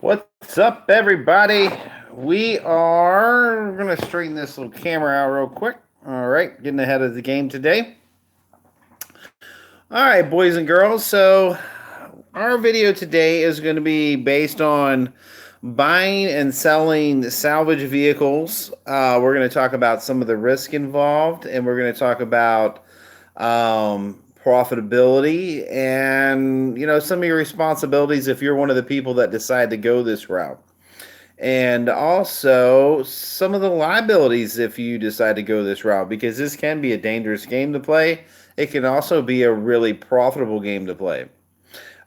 What's up, everybody? We're going to straighten this little camera out real quick. All right, getting ahead of the game today. All right, boys and girls. So, our video today is going to be based on buying and selling salvage vehicles. We're going to talk about some of the risk involved, and we're going to talk about profitability and some of your responsibilities if you're one of the people that decide to go this route, and also some of the liabilities if you decide to go this route, because this can be a dangerous game to play. It can also be a really profitable game to play.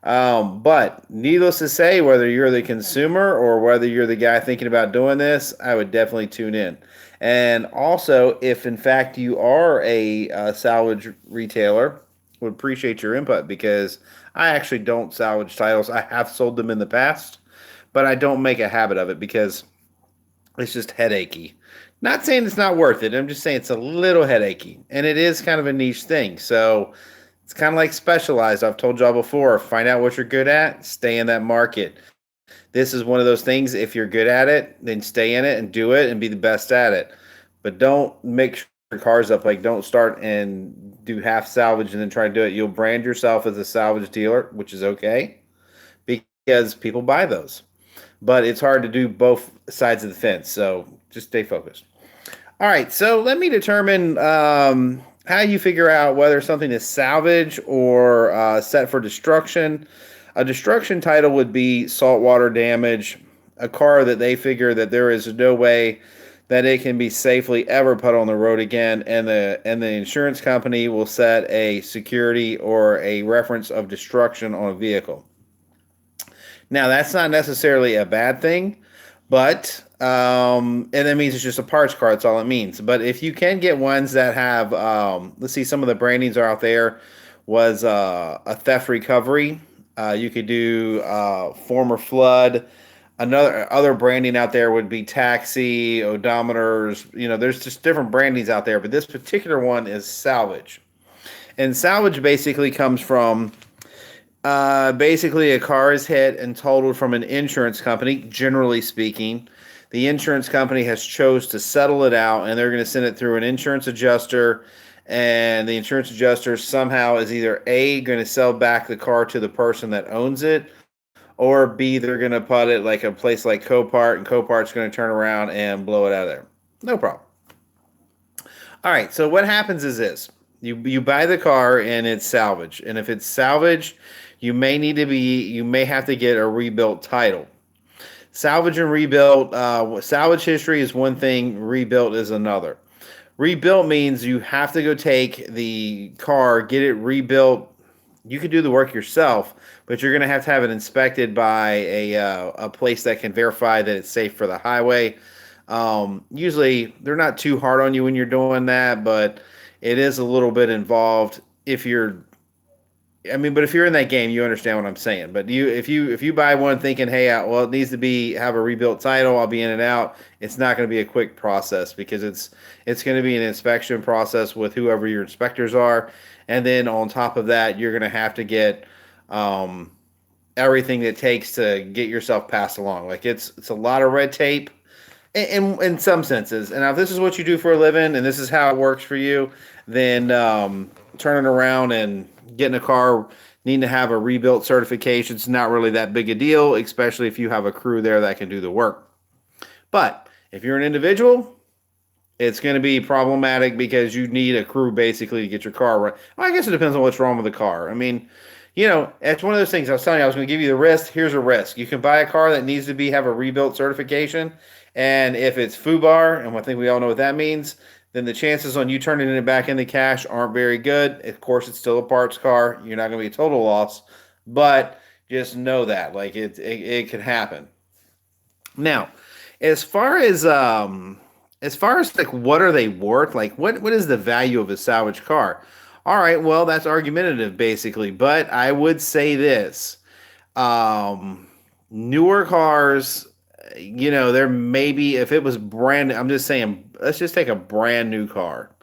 But needless to say, whether you're the consumer or whether you're the guy thinking about doing this, I would definitely tune in. And also, if in fact you are a salvage retailer, would appreciate your input, because I actually don't salvage titles. I have sold them in the past, but I don't make a habit of it because it's just headachy. Not saying it's not worth it. I'm just saying it's a little headachy, and it is kind of a niche thing. So it's kind of like specialized. I've told y'all before, find out what you're good at, stay in that market. This is one of those things. If you're good at it, then stay in it and do it and be the best at it. But don't mix your cars up. Like, don't start and do half salvage and then try to do it. You'll brand yourself as a salvage dealer, which is okay because people buy those. But it's hard to do both sides of the fence. So just stay focused. All right. So let me determine how you figure out whether something is salvage or set for destruction. A destruction title would be saltwater damage, a car that they figure that there is no way that it can be safely ever put on the road again, and the insurance company will set a security or a reference of destruction on a vehicle. Now, that's not necessarily a bad thing, but and that means it's just a parts car. That's all it means. But if you can get ones that have, let's see, some of the brandings are out there. Was a theft recovery. You could do former flood. Other branding out there would be taxi, odometers. There's just different brandings out there, but this particular one is salvage. And salvage basically comes from basically a car is hit and totaled from an insurance company, generally speaking. The insurance company has chose to settle it out, and they're going to send it through an insurance adjuster, and the insurance adjuster somehow is either A, going to sell back the car to the person that owns it, or B, they're going to put it like a place like Copart, and Copart's going to turn around and blow it out of there. No problem. All right, so what happens is this. You buy the car and it's salvage. And if it's salvage, you may have to get a rebuilt title. Salvage and rebuilt, salvage history is one thing, rebuilt is another. Rebuilt means you have to go take the car, get it rebuilt. You can do the work yourself, but you're going to have it inspected by a place that can verify that it's safe for the highway. Usually, they're not too hard on you when you're doing that, but it is a little bit involved. But if you're in that game, you understand what I'm saying. But if you buy one thinking, hey, well, it needs to have a rebuilt title, I'll be in and out. It's not going to be a quick process, because it's going to be an inspection process with whoever your inspectors are, and then on top of that, you're going to have to get everything it takes to get yourself passed along. Like it's a lot of red tape. In some senses. And now if this is what you do for a living and this is how it works for you, then turning around and getting a car needing to have a rebuilt certification is not really that big a deal, especially if you have a crew there that can do the work. But if you're an individual, it's going to be problematic because you need a crew basically to get your car right. Well, I guess it depends on what's wrong with the car. I mean, it's one of those things. I was telling you, I was going to give you the risk. Here's a risk. You can buy a car that needs to have a rebuilt certification. And if it's FUBAR, and I think we all know what that means, then the chances on you turning it back into cash aren't very good. Of course, it's still a parts car. You're not going to be a total loss, but just know that, like, it can happen. Now, as far as like what are they worth? Like what is the value of a salvage car? All right, well, that's argumentative basically, but I would say this. Newer cars, there may be, if it was brand, I'm just saying, let's just take a brand new car.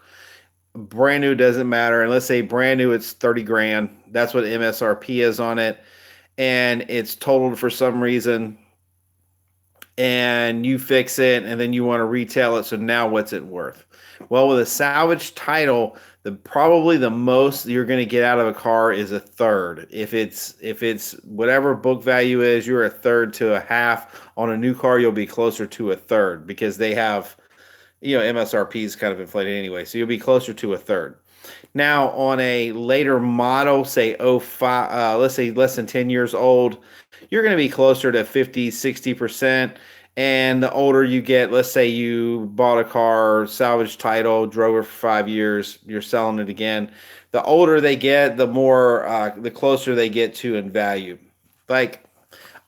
Brand new doesn't matter. And let's say brand new, it's 30 grand. That's what MSRP is on it. And it's totaled for some reason. and you fix it and then you want to retail it. So now what's it worth? Well, with a salvage title, probably the most you're going to get out of a car is a third. If it's whatever book value is, you're a third to a half. On a new car, you'll be closer to a third because they have, MSRP is kind of inflated anyway. So you'll be closer to a third. Now, on a later model, say '05, let's say less than 10 years old, you're going to be closer to 50, 60%. And the older you get, let's say you bought a car, salvage title, drove it for 5 years, you're selling it again. The older they get, the closer they get to in value. Like,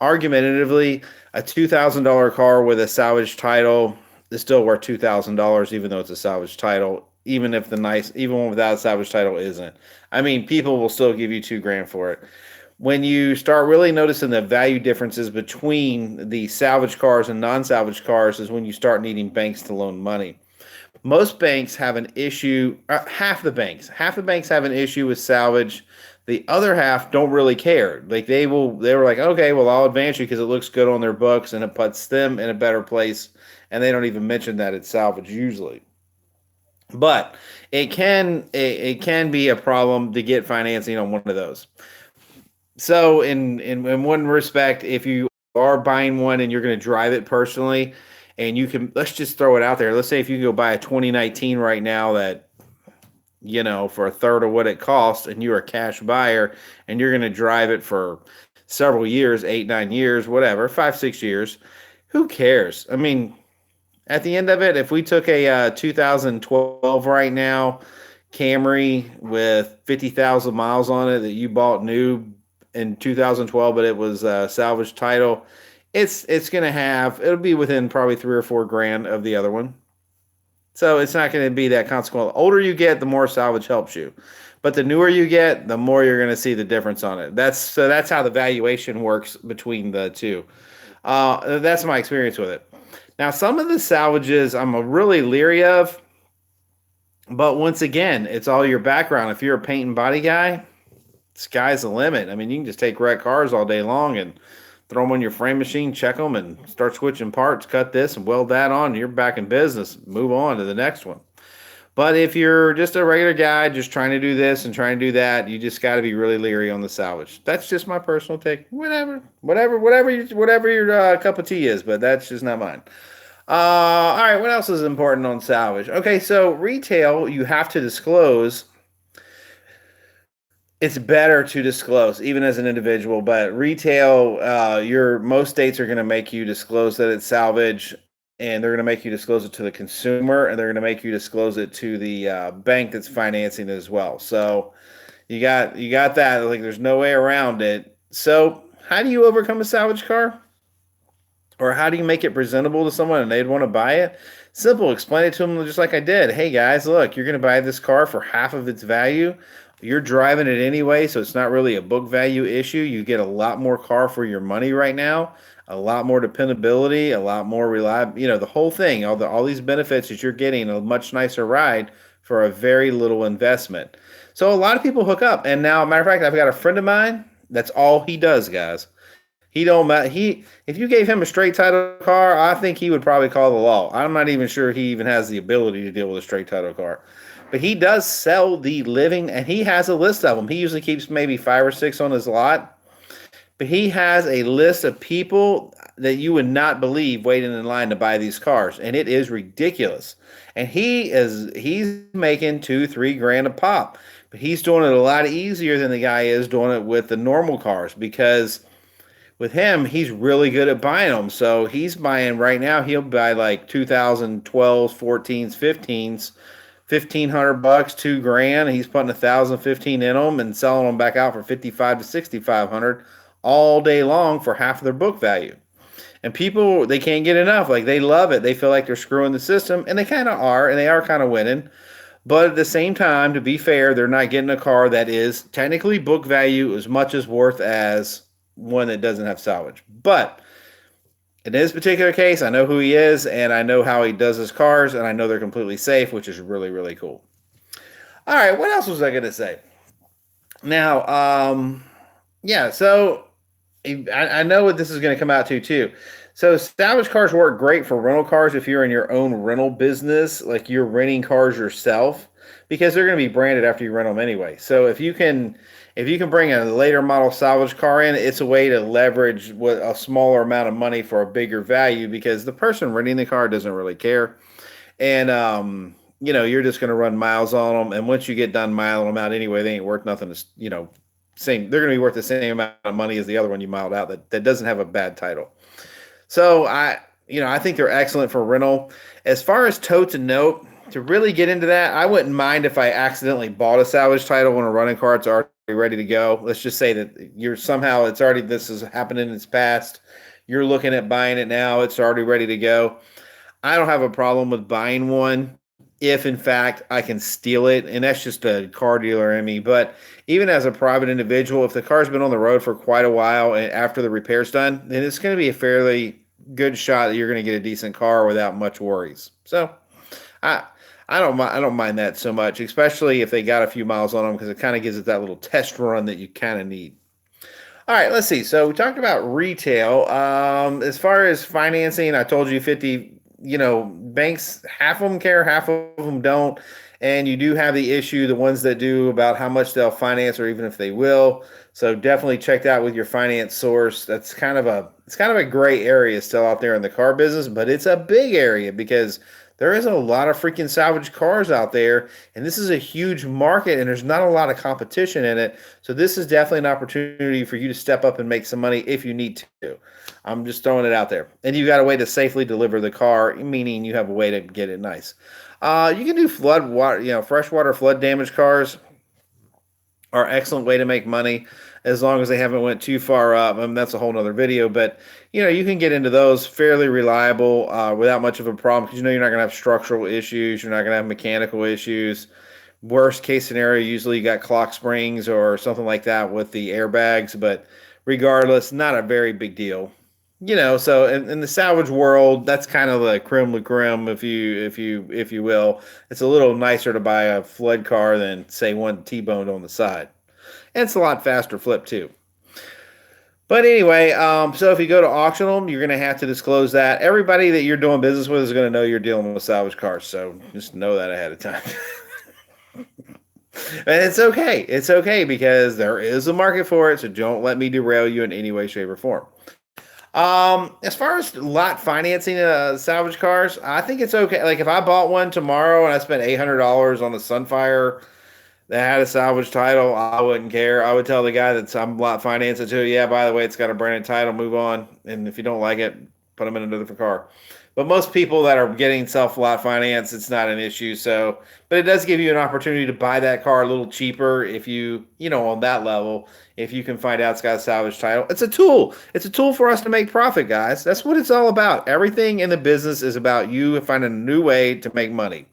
argumentatively, a $2,000 car with a salvage title is still worth $2,000, even though it's a salvage title. Even one without a salvage title isn't. I mean, people will still give you $2,000 for it. When you start really noticing the value differences between the salvage cars and non-salvage cars is when you start needing banks to loan money. Most banks have an issue, half the banks have an issue with salvage. The other half don't really care. Like they were like, okay, well, I'll advance you because it looks good on their books and it puts them in a better place. And they don't even mention that it's salvage usually. But it can be a problem to get financing on one of those. So in one respect, if you are buying one and you're going to drive it personally, and let's just throw it out there. Let's say if you can go buy a 2019 right now that, for a third of what it costs, and you're a cash buyer and you're going to drive it for several years, 8, 9 years, whatever, 5, 6 years, who cares? I mean, at the end of it, if we took a 2012 right now Camry with 50,000 miles on it that you bought new in 2012, but it was a salvage title, it'll be within probably $3 or $4 of the other one. So it's not going to be that consequential. The older you get, the more salvage helps you. But the newer you get, the more you're going to see the difference on it. That's how the valuation works between the two. That's my experience with it. Now, some of the salvages I'm really leery of, but once again, it's all your background. If you're a paint and body guy, sky's the limit. I mean, you can just take wrecked cars all day long and throw them on your frame machine, check them, and start switching parts, cut this and weld that on. You're back in business. Move on to the next one. But if you're just a regular guy just trying to do this and trying to do that, you just got to be really leery on the salvage. That's just my personal take. Whatever your cup of tea is, but that's just not mine. All right, what else is important on salvage? Okay, so retail, you have to disclose. It's better to disclose, even as an individual, but retail, most states are going to make you disclose that it's salvage, and they're going to make you disclose it to the consumer, and they're going to make you disclose it to the bank that's financing it as well. So you got that. Like, there's no way around it. So how do you overcome a salvage car? Or how do you make it presentable to someone and they'd want to buy it? Simple. Explain it to them just like I did. Hey, guys, look, you're going to buy this car for half of its value. You're driving it anyway, so it's not really a book value issue. You get a lot more car for your money right now, a lot more dependability, a lot more reliable, the whole thing, all these benefits that you're getting, a much nicer ride for a very little investment. So a lot of people hook up. And now, matter of fact, I've got a friend of mine, that's all he does, guys. He don't matter. If you gave him a straight title car, I think he would probably call the law. I'm not even sure he even has the ability to deal with a straight title car. But he does sell the living, and he has a list of them. He usually keeps maybe 5 or 6 on his lot. But he has a list of people that you would not believe waiting in line to buy these cars. And it is ridiculous. And he's making $2-3 a pop. But he's doing it a lot easier than the guy is doing it with the normal cars, because with him, he's really good at buying them. So he's buying right now, he'll buy like 2012s, 14s, 15s, $1,500, $2,000. He's putting 1,015 in them and selling them back out for 55 to 6,500 all day long for half of their book value. And people, they can't get enough. Like, they love it. They feel like they're screwing the system, and they kind of are, and they are kind of winning. But at the same time, to be fair, they're not getting a car that is technically book value as much as worth as one that doesn't have salvage. But in this particular case, I know who he is, and I know how he does his cars, and I know they're completely safe, which is really, really cool. All right, what else was I going to say? Now, so I know what this is going to come out to too. So salvage cars work great for rental cars if you're in your own rental business, like you're renting cars yourself, because they're going to be branded after you rent them anyway. So if you can bring a later model salvage car in, it's a way to leverage what a smaller amount of money for a bigger value because the person renting the car doesn't really care. And you're just going to run miles on them, and once you get done miling them out anyway, they ain't worth nothing. Same. They're going to be worth the same amount of money as the other one you miled out that doesn't have a bad title. So I think they're excellent for rental. As far as tote to note, to really get into that, I wouldn't mind if I accidentally bought a salvage title when a running car it's already ready to go. Let's just say that this has happened in its past. You're looking at buying it now. It's already ready to go. I don't have a problem with buying one if, in fact, I can steal it. And that's just a car dealer in me. But even as a private individual, if the car's been on the road for quite a while and after the repair's done, then it's going to be a fairly good shot that you're going to get a decent car without much worries. So I don't mind that so much, especially if they got a few miles on them because it kind of gives it that little test run that you kind of need. All right, let's see. So we talked about retail. As far as financing, I told you 50, banks, half of them care, half of them don't. And you do have the issue, the ones that do, about how much they'll finance or even if they will. So definitely check that with your finance source. It's kind of a gray area still out there in the car business, but it's a big area because there is a lot of freaking salvage cars out there, and this is a huge market, and there's not a lot of competition in it. So this is definitely an opportunity for you to step up and make some money if you need to. I'm just throwing it out there. And you've got a way to safely deliver the car, meaning you have a way to get it nice. You can do flood water, freshwater flood damage cars are an excellent way to make money as long as they haven't went too far up. That's a whole nother video, but you can get into those fairly reliable without much of a problem because you're not going to have structural issues. You're not going to have mechanical issues. Worst case scenario, usually you got clock springs or something like that with the airbags, but regardless, not a very big deal. So in the salvage world, that's kind of the creme de la creme, if you will. It's a little nicer to buy a flood car than say one T-boned on the side. And it's a lot faster flip too. But anyway, so if you go to auction them, you're going to have to disclose that. Everybody that you're doing business with is going to know you're dealing with salvage cars, so just know that ahead of time. And it's okay. It's okay because there is a market for it, so don't let me derail you in any way, shape, or form. As far as lot financing salvage cars, I think it's okay. Like if I bought one tomorrow and I spent $800 on a Sunfire that had a salvage title, I wouldn't care. I would tell the guy that I'm lot financing to, yeah, by the way, it's got a branded title, move on. And if you don't like it, put them in a different car. But most people that are getting self-lot finance, it's not an issue. So, but it does give you an opportunity to buy that car a little cheaper if on that level, if you can find out it's got a salvage title. It's a tool. It's a tool for us to make profit, guys. That's what it's all about. Everything in the business is about you finding a new way to make money.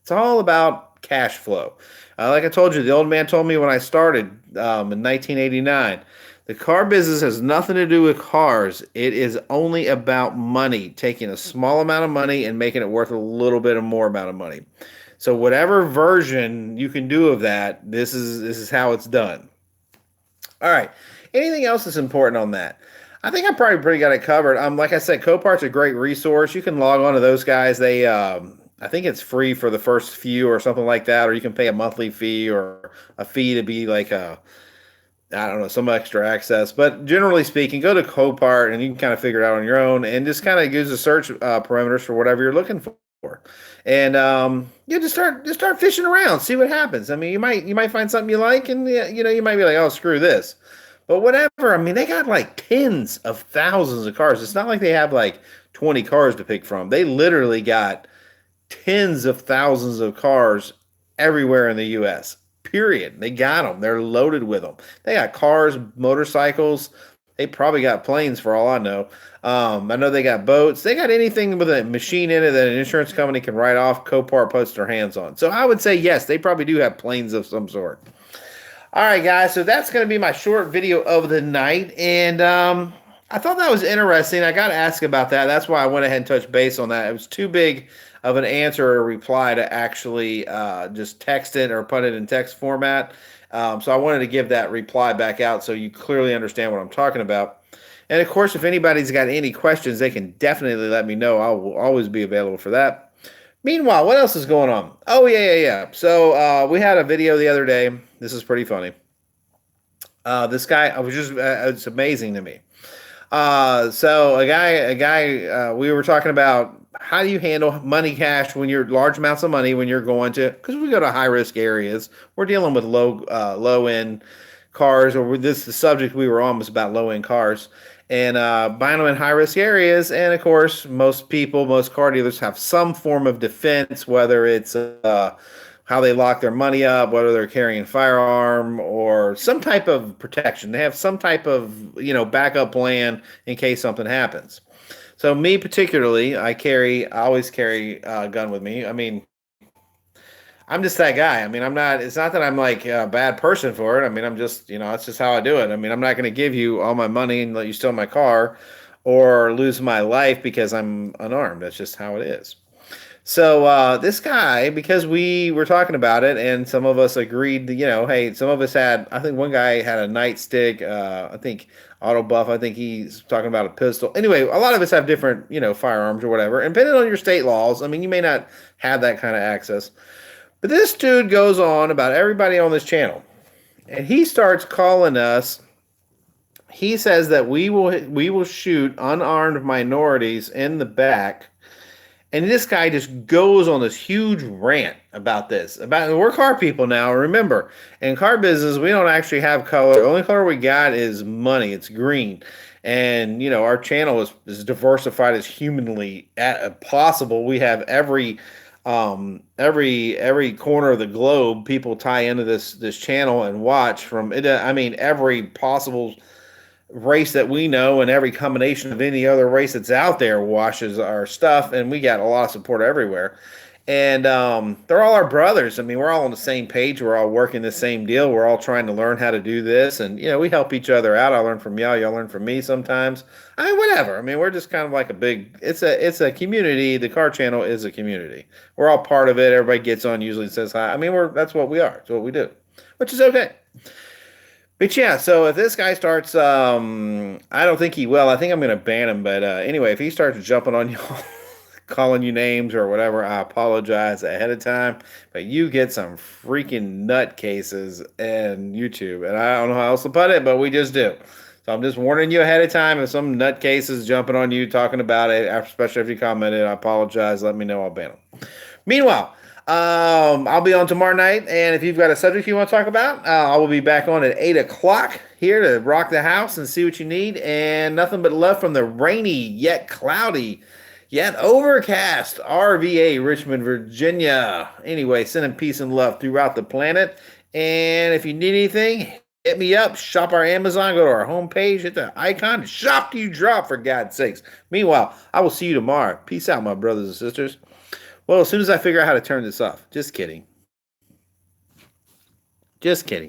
It's all about cash flow. Like I told you, the old man told me when I started in 1989, the car business has nothing to do with cars. It is only about money, taking a small amount of money and making it worth a little bit more amount of money. So whatever version you can do of that, this is how it's done. All right. Anything else that's important on that? I think I probably pretty got it covered. Like I said, Copart's a great resource. You can log on to those guys. They I think it's free for the first few or something like that, or you can pay a monthly fee or a fee to be like some extra access. But generally speaking, go to Copart and you can kind of figure it out on your own and just kind of use the search parameters for whatever you're looking for. And just start fishing around, see what happens. I mean, you might find something you like, and you might be like, oh, screw this. But whatever. I mean, they got like tens of thousands of cars. It's not like they have like 20 cars to pick from. They literally got tens of thousands of cars everywhere in the U.S. Period. They got them. They're loaded with them. They got cars, motorcycles. They probably got planes for all I know. I know they got boats. They got anything with a machine in it that an insurance company can write off. Copart puts their hands on. So I would say yes, they probably do have planes of some sort. All right, guys. So that's going to be my short video of the night, and I thought that was interesting. I got asked about that. That's why I went ahead and touched base on that. It was too big of an answer or reply to actually just text it or put it in text format. So I wanted to give that reply back out so you clearly understand what I'm talking about. And of course, if anybody's got any questions, they can definitely let me know. I will always be available for that. Meanwhile, what else is going on? Oh, yeah. So we had a video the other day. This is pretty funny. This guy, I was just, it's amazing to me. So a guy, we were talking about how do you handle money cash when you're large amounts of money when you're going to, because we go to high risk areas. We're dealing with low end cars, or the subject we were on was about low end cars, and buying them in high risk areas. And of course, most car dealers have some form of defense, whether it's how they lock their money up, whether they're carrying a firearm or some type of protection. They have some type of, backup plan in case something happens. So me particularly, I always carry a gun with me. I mean, I'm just that guy. I mean, it's not that I'm like a bad person for it. I mean, I'm just, it's just how I do it. I mean, I'm not going to give you all my money and let you steal my car or lose my life because I'm unarmed. That's just how it is. So this guy, because we were talking about it, and some of us agreed, hey, some of us had. I think one guy had a nightstick. I think Auto Buff. I think he's talking about a pistol. Anyway, a lot of us have different, firearms or whatever. And depending on your state laws, I mean, you may not have that kind of access. But this dude goes on about everybody on this channel, and he starts calling us. He says that we will shoot unarmed minorities in the back. And this guy just goes on this huge rant about this. We're car people now. Remember, in car business, we don't actually have color. The only color we got is money. It's green. And, our channel is as diversified as humanly possible. We have every corner of the globe. People tie into this channel and watch from it. I mean, every possible race that we know and every combination of any other race that's out there washes our stuff, and we got a lot of support everywhere. And they're all our brothers. I mean, we're all on the same page. We're all working the same deal. We're all trying to learn how to do this, and we help each other out. I learn from y'all learn from me sometimes. I mean, whatever. I mean, we're just kind of like it's a community. The car channel is a community. We're all part of it. Everybody gets on, usually says hi. I mean, that's what we are. It's what we do, which is okay. But yeah, so if this guy starts, I don't think he will. I think I'm going to ban him. But anyway, if he starts jumping on y'all, calling you names or whatever, I apologize ahead of time. But you get some freaking nutcases in YouTube. And I don't know how else to put it, but we just do. So I'm just warning you ahead of time. If some nutcases jumping on you, talking about it, especially if you commented, I apologize. Let me know. I'll ban them. Meanwhile, I'll be on tomorrow night, and if you've got a subject you want to talk about, I will be back on at 8 o'clock here to rock the house and see what you need. And nothing but love from the rainy, yet cloudy, yet overcast RVA, Richmond, Virginia. Anyway, sending peace and love throughout the planet. And if you need anything, hit me up. Shop our Amazon. Go to our homepage. Hit the icon. Shop till you drop, for God's sakes. Meanwhile, I will see you tomorrow. Peace out, my brothers and sisters. Well, as soon as I figure out how to turn this off. Just kidding. Just kidding.